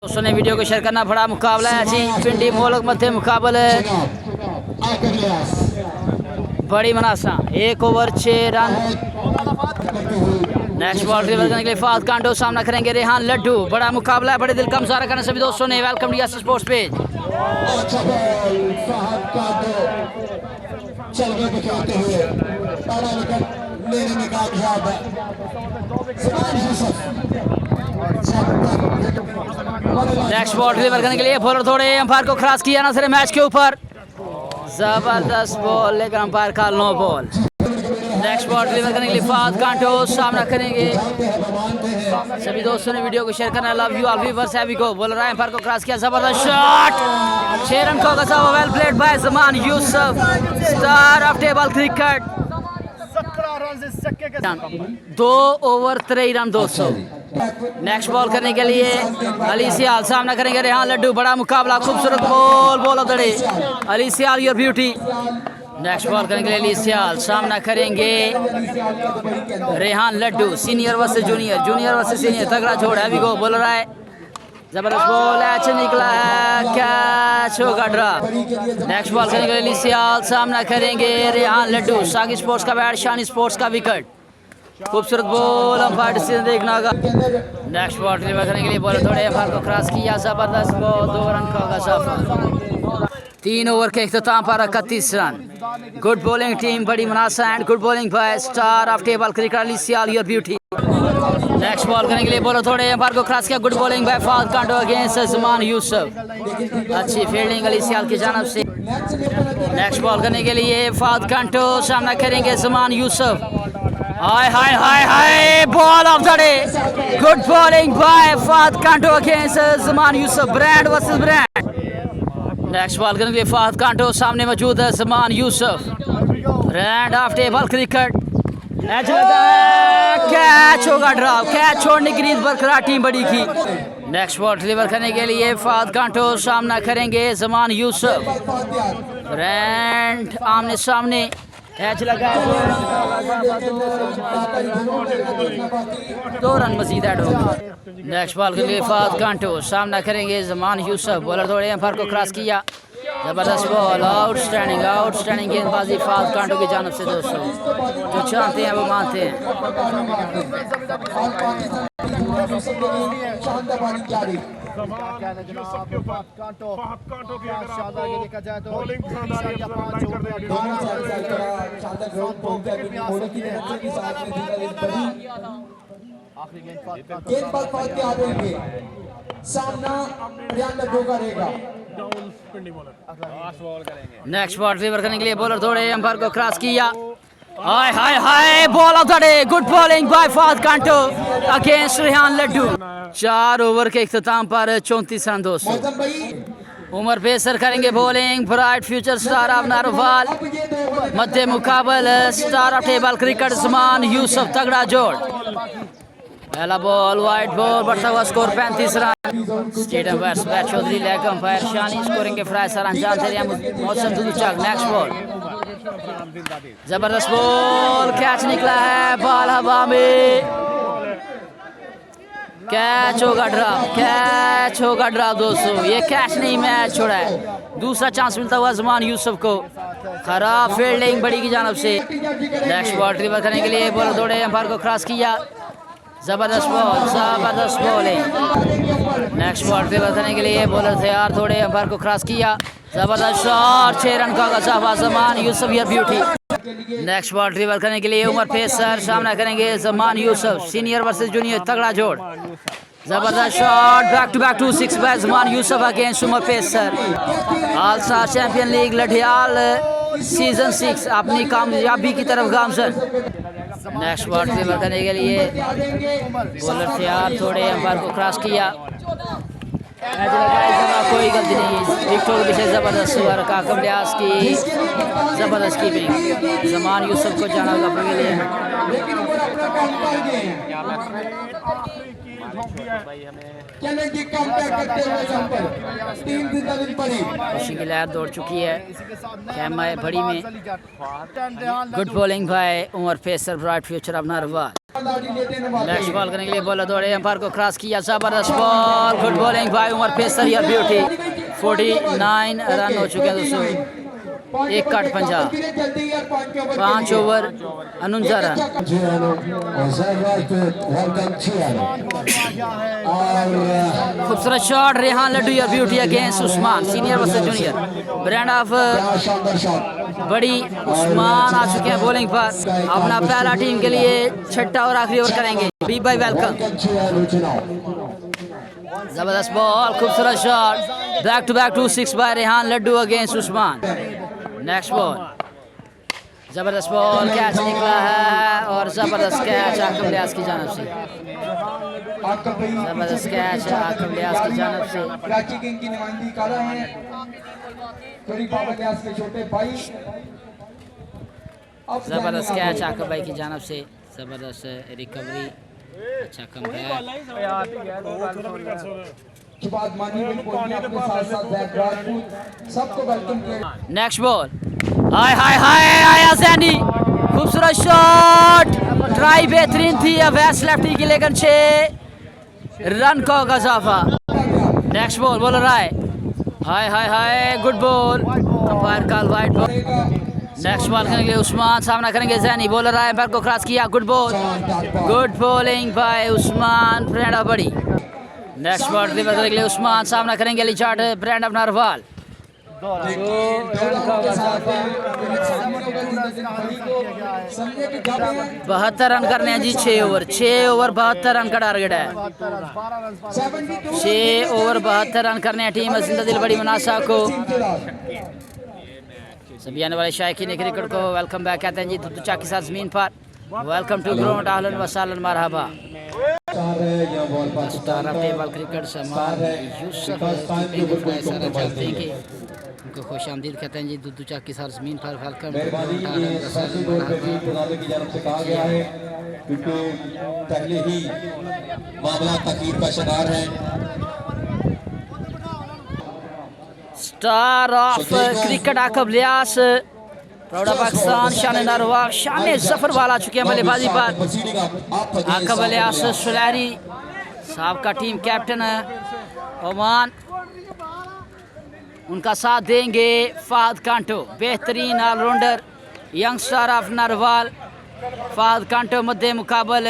दोस्तों ने वीडियो को शेयर करना। बड़ा मुकाबला है जी, पिंडी मोलक मध्य मुकाबले बड़ी Manasa 1 over 6 run. Next ball reverse करने के लिए फाद कांटो सामना करेंगे रेहान लड्डू। बड़ा मुकाबला है, बड़े दिल का मुजाहरा करने सभी दोस्तों ने। वेलकम टू यासी sports page. Next ball deliver करने के लिए बॉलर थोड़े अंपायर को क्रॉस किया ना सिर्फ मैच के ऊपर। जबरदस्त बॉल लेकर अंपायर का no ball. Next ball deliver करने के लिए फाद कांटो सामना करेंगे सभी दोस्तों ने। वीडियो को शेयर करना। Love you all viewers. हैवी गो बॉलर अंपायर को क्रॉस किया, जबरदस्त शॉट 6 रन को गजा। Well played by Zaman Yusuf, star of table cricket. 2 over 3 run 200। Next ball करने के लिए अली सियाल सामना करेंगे रेहान लड्डू। बड़ा मुकाबला, खूबसूरत बॉल बॉल दड़े Ali Sial your beauty. Next ball करने के लिए अली सियाल सामना करेंगे Rehan Laddu. Senior versus junior, junior versus senior, तगड़ा जोड़ है। गो बॉलर आए, जबरदस्त बॉल अच्छा निकला है, कैच होगा ड्रॉप। नेक्स्ट बॉल करने के लिए अली सियाल सामना करेंगे रेहान लड्डू। सागी स्पोर्ट्स का बैट, शानी स्पोर्ट्स का विकेट। खूबसूरत बॉल अंपायर डिसीजन देखना होगा। नेक्स्ट बॉल डिलीवर करने के लिए बॉलर थोड़े अंपायर को क्रॉस किया, जबरदस्त बॉल 2 रन का होगा सफर। 3 ओवर के इख्तिताम पर 31 रन। गुड बॉलिंग टीम बड़ी मनासा and good bowling by star of table cricket Ali Sial your beauty. Next ball करने के लिए बॉलर थोड़े अंपायर को क्रॉस किया। गुड बॉलिंग बाय फाद कांटो अगेंस्ट जमान यूसुफ। अच्छी फील्डिंग अली सियाल की जानिब से। नेक्स्ट बॉल करने के लिए फाद कांटो सामना करेंगे Zaman Yusuf. Hi hi hi hi ball of the day. Good bowling by Fahd कांटो against Zaman Yusuf. Brand versus brand. Next ball करने के लिए फाद कांटो सामने मौजूद है Zaman Yusuf. Brand of table cricket. Match लगा है, कैच होगा ड्रॉप। कैच छोड़ने की रीत बरकरार टीम बड़ी की। नेक्स्ट बॉल डिलीवर करने के लिए फाद कांटो सामना करेंगे जमान यूसुफ। ब्रांड आमने सामने, कैच लगा 2 रन मजीद ऐड होगा। नेक्स्ट बॉल के लिए फाद कांटो सामना करेंगे जमान यूसुफ। बॉलर थोड़े अंपायर को क्रॉस किया, जबरदस्त बॉल। आउटस्टैंडिंग गेंदबाजी फाद कांटो की जानिब से दोस्तों। जो चाहते हैं वो मानते हैं। नेक्स्ट बॉल डिलीवर करने के लिए बॉलर थोड़े अंपायर को क्रॉस किया। Hi hi hi ball of the day. Good bowling by Fahd कांटो अगेंस्ट रेहान लड्डू। 4 ओवर के इख्तिताम पर 34 रन 200। उमर पेसर करेंगे bowling. Bright future star of Narowal मध्य मुकाबल star of table cricket Zaman Yusuf. तगड़ा जोड़। पहला बॉल वाइड बॉल, बढ़ता हुआ स्कोर 35 रन। स्टेडियम बैट Chaudhry leg umpire Shani scoring के फ्राई सर अंजाम दे रहे हैं मौसम दुलचक। नेक्स्ट बॉल, जबरदस्त बॉल, कैच निकला है, बॉल हवा में, कैच होगा ड्रॉप। कैच होगा ड्रॉप दोस्तों, ये कैच नहीं मैच छोड़ा है। दूसरा चांस मिलता हुआ जमान यूसुफ को। खराब फील्डिंग बड़ी की जानिब से। नेक्स्ट बॉल डिलीवर करने के लिए बॉलर थोड़े अंपायर को क्रॉस किया, जबरदस्त बॉल, जबरदस्त बॉलिंग। नेक्स्ट बॉल डिलीवर करने के लिए बॉलर तैयार, थोड़े अंपायर को क्रॉस किया, जबरदस्त शॉट 6 रन का गजा। Zaman Yusuf your beauty. Next ball deliver करने के लिए उमर पेसर सामना करेंगे Zaman Yusuf. Senior versus junior, तगड़ा जोड़। जबरदस्त shot, back to back 2-6 by Zaman Yusuf against Umar pacer. All star champion league Lathiyal season 6 अपनी कामयाबी की तरफ गामजन। नेक्स्ट बॉल डिलीवर करने के लिए बॉलर तैयार, थोड़े अंपायर को क्रॉस किया, कोई गलती नहीं। विकेट के पीछे जबरदस्त ओवर का कमलियास की जबरदस्त कीपिंग। जमान यूसुफ को जाना होगा अपने लिए। खुशी की लहर दौड़ चुकी है कैमा बड़ी में। Good bowling by Umar pacer, bright future of Narowal. Next ball करने के लिए बॉलर दौड़े, एम्पायर को क्रॉस किया, जबरदस्त बॉल, गुड बॉलिंग भाई उमर पेसर या ब्यूटी। 49 रन हो चुके हैं दोस्तों, एक कट पंजा, 5 ओवर 49 रन। खूबसूरत शॉट रेहान लड्डू या beauty against Usman, senior versus junior, brand of बड़ी उस्मान आ चुके हैं बॉलिंग पर। अपना पहला टीम के लिए छठा और आखिरी ओवर करेंगे। बी भाई वेलकम। जबरदस्त बॉल, खूबसूरत shot, back to back 2-6 by Rehan Laddu against Usman. Next ball, जबरदस्त बॉल, कैच निकला है और जबरदस्त कैच आकब लियाज की जानब से, जबरदस्त कैच आकब लियाज की जानब से। जबरदस्त कैच आकब भाई की जानब से, जबरदस्त रिकवरी, अच्छा कम नेक्स्ट बॉल, हाय हाय हाय आया जैनी, खूबसूरत शॉट, ट्राई बेहतरीन थी अवैस लेफ्टी की, लेकिन 6 रन का होगा इजाफा। नेक्स्ट बॉल, बॉलर आए, hi hi hi, good ball, umpire call wide ball. Next ball करेंगे उस्मान, सामना करेंगे जैनी, बॉलर आए, अंपायर को क्रॉस किया, good ball, good bowling by Usman brand बड़ी। नेक्स्ट बॉल डिलीवर करेंगे उस्मान, सामना करेंगे Ali Jatt brand of Narowal. 72 run करने हैं जी, 6 ओवर 72 रन का टारगेट है। 6 ओवर 72 रन करने हैं टीम जिंदा दिल बड़ी मुनासा को। सभी आने वाले शायकीन क्रिकेट को वेलकम बैक कहते हैं जी, दुद्दू चाक के साथ जमीन पर। वेलकम टू ग्राउंड, अहलन व सहलन मरहबा। स्टार ऑफ टेबल क्रिकेट समान यूसुफ चलते हैं कि उनको खुश आमदीद कहते हैं जी, दुद्दू चाक के साथ जमीन पर। वेलकम पहले ही मामला तकलीफ का शिकार है। Star of cricket आकब Ilyas, प्रौढ़ा Pakistan, शान नारवाल, शान जफर वाला आ चुके हैं बल्लेबाजी पर। आकब लियास सुलहरी साहब का टीम कैप्टन ओमान, उनका साथ देंगे फहद कांटो, बेहतरीन allrounder young star of Narowal. Fahad Kanto मध्य मुकाबल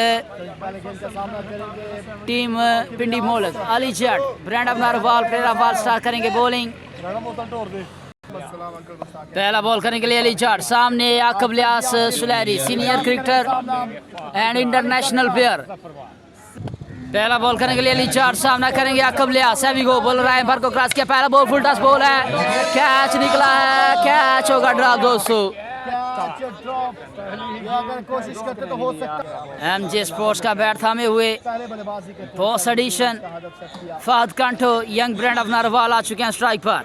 टीम पिंडी मोलक, Ali Jatt brand of Narowal, player of all star करेंगे बॉलिंग। पहला बॉल करने के लिए अली जाट, सामने Aqib Ilyas Sulehri, senior cricketer and international player. पहला बॉल करने के लिए अली जाट, सामना करेंगे आकब लियास, हैवी गो, बॉलर आए भर को क्रॉस किया, पहला बॉल फुल टॉस बॉल है, कैच निकला है, कैच होगा ड्रॉ दोस्तों। कोशिश करते तो हो सकता। एमजे स्पोर्ट्स का बैट थामे हुए बॉस एडिशन फहद कांटो यंग ब्रांड ऑफ नारवाल आ चुके हैं स्ट्राइक पर।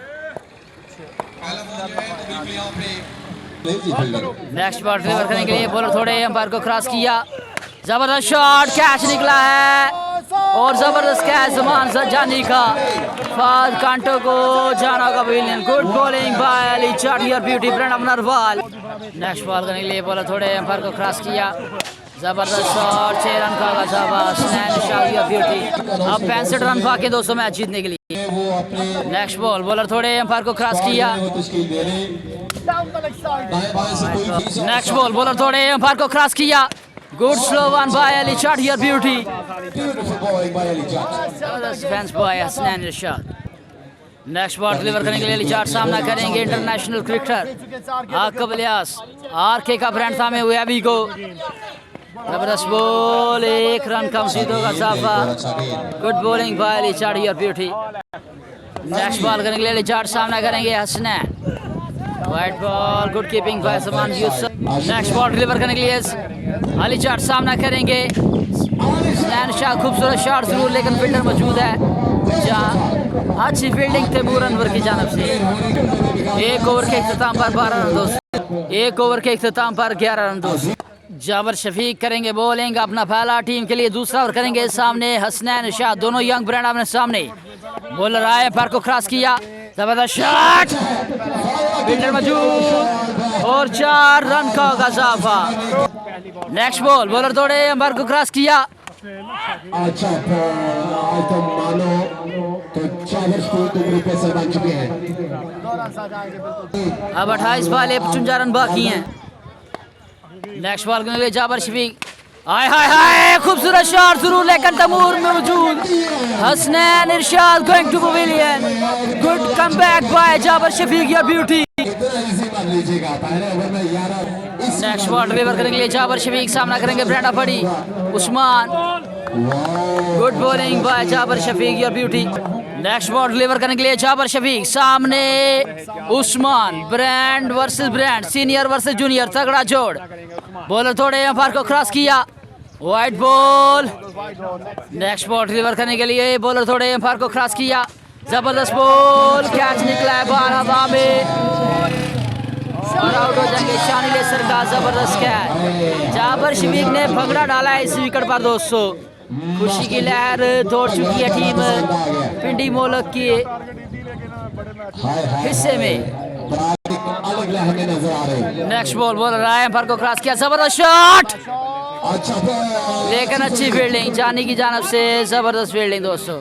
नेक्स्ट बॉल डिलीवर करने के लिए बॉलर थोड़े अंपायर को क्रॉस किया, जबरदस्त शॉट, कैच निकला है और जबरदस्त कैच जमान जानी का, फहद कांटो को जाना का विलियन, good bowling by Ali chaat your beauty brand of Narowal. Next ball करने के लिए बॉलर थोड़े अंपायर को क्रॉस किया, जबरदस्त शॉट, 6 रन का होगा ब्यूटी। अब 65 रन पाके 200 मैच जीतने के लिए। नेक्स्ट बॉल, बॉलर थोड़े अंपायर को क्रॉस किया, नेक्स्ट बॉल, बॉलर थोड़े अंपायर को क्रॉस किया, good slow one by Ali chaat your beauty, fans boy Hasnain Irshad. Next ball deliver करने के लिए अली चाट, सामना करेंगे इंटरनेशनल क्रिकेटर आकब लियास, आरके का ब्रांड थामे हुए अभी को, जबरदस्त बॉल, 1 रन का मसीदों का साफा, good bowling by Ali chaat your beauty. Next ball करने के लिए अली चाट, सामना करेंगे Hasnain, white ball, good keeping by Zaman Yusuf. Next ball deliver करने के लिए अली चाट, सामना करेंगे हसनैन शाह, खूबसूरत शॉट जरूर लेकिन फील्डर मौजूद है, जहाँ अच्छी फील्डिंग तैमूर अनवर की जानब से। 1 ओवर के इख्तिताम पर 12 रन दोस्त, 1 ओवर के इख्तिताम पर 11 रन दोस्त। जाबर शफीक करेंगे बॉलिंग अपना पहला टीम के लिए, दूसरा ओवर करेंगे सामने हसनैन शाह, दोनों यंग ब्रांड अपने सामने, बॉलर आए पर को क्रॉस किया, जबरदस्त शॉट, फील्डर मौजूद और 4 रन का होगा इजाफा। नेक्स्ट बॉल बॉलर दौड़े अंपायर को क्रॉस किया। अच्छा तो मानो तो 4 स्कोर ग्रुप पे से बन चुके हैं। अब 28 बॉल 55 रन बाकी हैं। नेक्स्ट बॉल के लिए जाबर शफीक, हाय हाय हाय खूबसूरत शॉट जरूर लेकिन तमूर में मौजूद Hasnain Irshad going to pavilion. Good comeback by Jabar Shafiq, your beauty. Next ball deliver करेंगे लिए जाबर शफीक, सामना करेंगे ब्रेंडा फड़ी Usman. Good bowling by Jabar Shafiq, your beauty. Next ball deliver करने के लिए जाबर शफीक, सामने Usman. Brand versus brand, senior versus junior, तगड़ा जोड़। बॉलर थोड़े अंपायर को क्रॉस किया, wide ball. Next ball deliver करने के लिए बॉलर थोड़े अंपायर को क्रॉस किया, जबरदस्त बॉल, कैच निकला है बाहर हवा में और आउट हो जाएंगे शानी लेसर का जबरदस्त कैच। जाबर शफीक ने भगड़ा डाला है इस विकेट पर दोस्तों। खुशी की लहर दौड़ चुकी है टीम पिंडी मोलक के हिस्से में। नेक्स्ट बॉल बॉलर आए अंपायर को क्रॉस किया, जबरदस्त शॉट लेकिन अच्छी फील्डिंग जानी की जानब से, जबरदस्त फील्डिंग दोस्तों।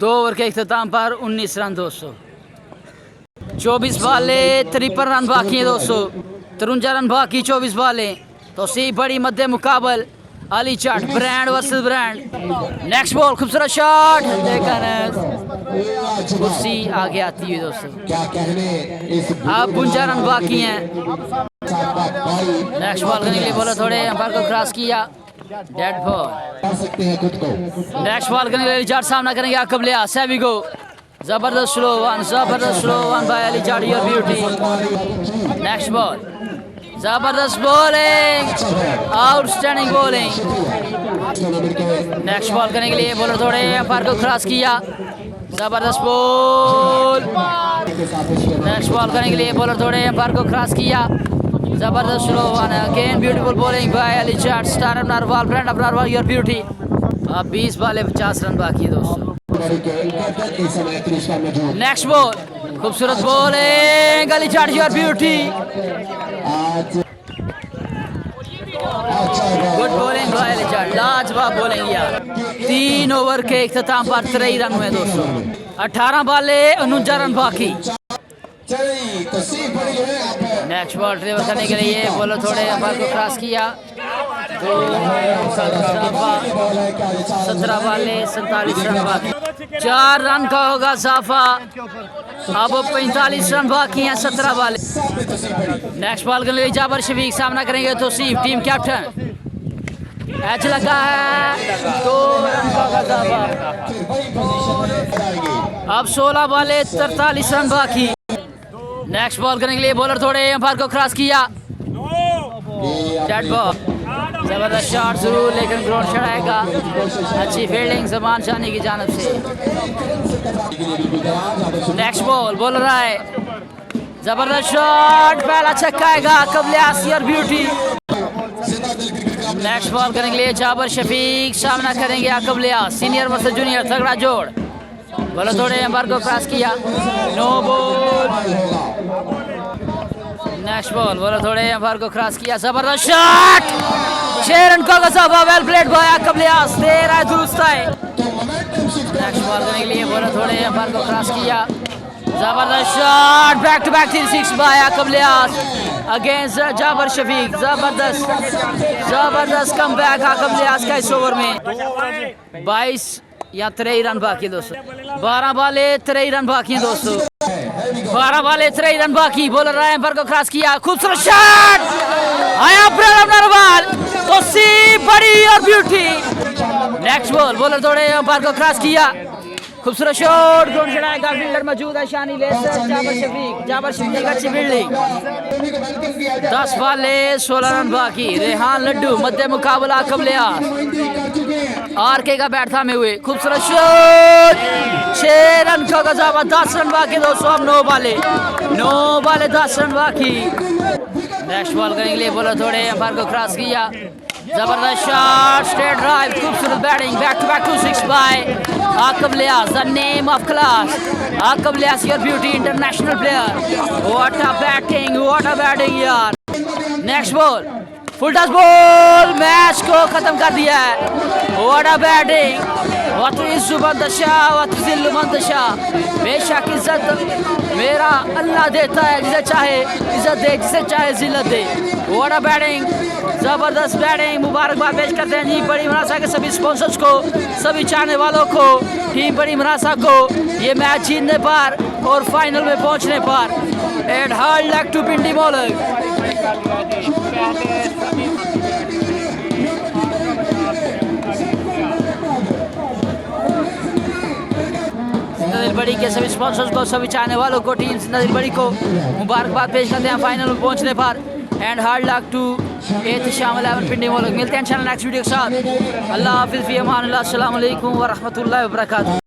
2 ओवर के इख्तिताम पर 19 रन दोस्तों। 24 बॉले 53 रन बाकी हैं दोस्तों। 53 रन बाकी 24 बॉले तो सी बड़ी मध्य मुकाबल Ali Jatt brand versus brand. Next ball खूबसूरत शॉट लेकिन कुर्सी आगे आती हुई दोस्तों। अब 52 रन बाकी हैं। नेक्स्ट बॉल करने के लिए बॉलर थोड़े अंपायर को क्रॉस किया, डेड बॉल। नेक्स्ट बॉल करने के लिए चाट सामना करेंगे आकब लिया सेवी को, जबरदस्त slow one by Ali chaat, your beauty. Next ball जबरदस्त bowling, outstanding bowling. Next ball करने के लिए बॉलर थोड़े अंपायर को क्रॉस किया, जबरदस्त बॉल। नेक्स्ट बॉल करने के लिए बॉलर थोड़े अंपायर को क्रॉस किया, जबरदस्त slow one again, beautiful bowling by Ali Jatt, star of Narowal, brand of Narowal, your beauty. अब 20 बॉले 50 रन बाकी है दोस्तों। नेक्स्ट बॉल खूबसूरत bowling Ali chaat, your beauty. Good bowling by Ali Jatt, लाजवाब बॉलिंग यार। 3 ओवर के इख्तिताम पर 23 रन हुए दोस्तों। 18 बॉले 49 रन बाकी। नेक्स्ट बॉल डिलीवर करने के लिए बॉलर थोड़े अंपायर को क्रॉस किया, 17 बॉले 47 रन बाकी। 4 रन का होगा इजाफा, अब 45 रन बाकी हैं 17 बॉले। नेक्स्ट बॉल के लिए जाबर शफीक, सामना करेंगे तौसीफ टीम कैप्टन। एच लगा है, 2 रन का होगा इजाफा। अब 16 बॉले 43 रन बाकी। नेक्स्ट बॉल करने के लिए बॉलर थोड़े अंपायर को क्रॉस किया, डेड बॉल। जबरदस्त शॉट जरूर लेकिन ग्राउंड चढ़ाएगा, अच्छी फील्डिंग जमान शानी की जानब से। नेक्स्ट बॉल बॉलर आए, जबरदस्त शॉट, पहला छक्का आएगा कबलियास, योर ब्यूटी। नेक्स्ट बॉल करने के लिए जाबर शफीक, सामना करेंगे कबलियास, सीनियर वर्सेस जूनियर, तगड़ा जोड़। बॉलर थोड़े अंपायर को क्रॉस किया, no ball. Next ball bowler थोड़े अंपायर को क्रॉस किया, जबरदस्त शॉट, 6 रन का गजाफा, well played by Aqib Ilyas, देर है दुरुस्त है। नेक्स्ट बॉल करने के लिए बॉलर थोड़े अंपायर को क्रॉस किया, जबरदस्त shot, back to back 3-6 by Aqib Ilyas against Jabar Shafiq. जबरदस्त कमबैक आकब लियास का इस ओवर में। 22 या 23 रन बाकी दोस्तों। 12 बॉले 23 रन बाकी हैं दोस्तों। 12 बॉले 23 रन बाकी। बॉलर राय अंपायर को क्रॉस किया, खूबसूरत शॉट आया ब्रांड नरवाल, तो सी बड़ी और ब्यूटी। नेक्स्ट बॉल बॉलर थोड़े अंपायर को क्रॉस किया, खूबसूरत शॉट, ग्राउंड चढ़ाएगा, फील्डर मौजूद है शानी लेसर, जाबर शफीक अच्छी फील्डिंग। 10 बॉले 16 रन बाकी। रेहान लड्डू मध्य मुकाबला कबलियास, आरके का बैट थामे हुए, खूबसूरत शॉट, 6 रन का गजावा, 10 रन बाकी दोस्तों। अब 9 बॉले 10 रन बाकी। नेक्स्ट बॉल करने के लिए बॉलर थोड़े अंपायर को क्रॉस किया, जबरदस्त शॉट, स्ट्रेट ड्राइव, खूबसूरत batting, back to back 2-6 by Aqib Ilyas, the name of class. Aqib Ilyas your beauty, international player, what a batting यार। Next ball full toss ball, match को खत्म कर दिया है। What a batting, what is जुबंदशा, व्हाट इज लुमंदशा। बेशक इज्जत मेरा अल्लाह देता है, जिसे चाहे इज्जत दे, जिसे चाहे जिल्लत दे। व्हाट अ बैटिंग, जबरदस्त बैटिंग। मुबारकबाद पेश करते हैं जी बड़ी मनासा के सभी स्पॉन्सर्स को, सभी चाहने वालों को, टीम बड़ी मनासा को ये मैच जीतने पर और फाइनल में पहुंचने पर। एंड हार्ड लक टू पिंडी मोलक। जिंदा दिल बड़ी के सभी स्पॉन्सर्स को, सभी चाहने वालों को, टीम जिंदा दिल बड़ी को मुबारकबाद पेश करते हैं फाइनल में पहुंचने पर। And hard luck to Ehtesham 11 Pindi मोलक। मिलते हैं इंशाल्लाह नेक्स्ट वीडियो के साथ। अल्लाह हाफिज़, फी अमान अल्लाह, अस्सलाम वालेकुम व रहमतुल्लाहि व बरकातहू।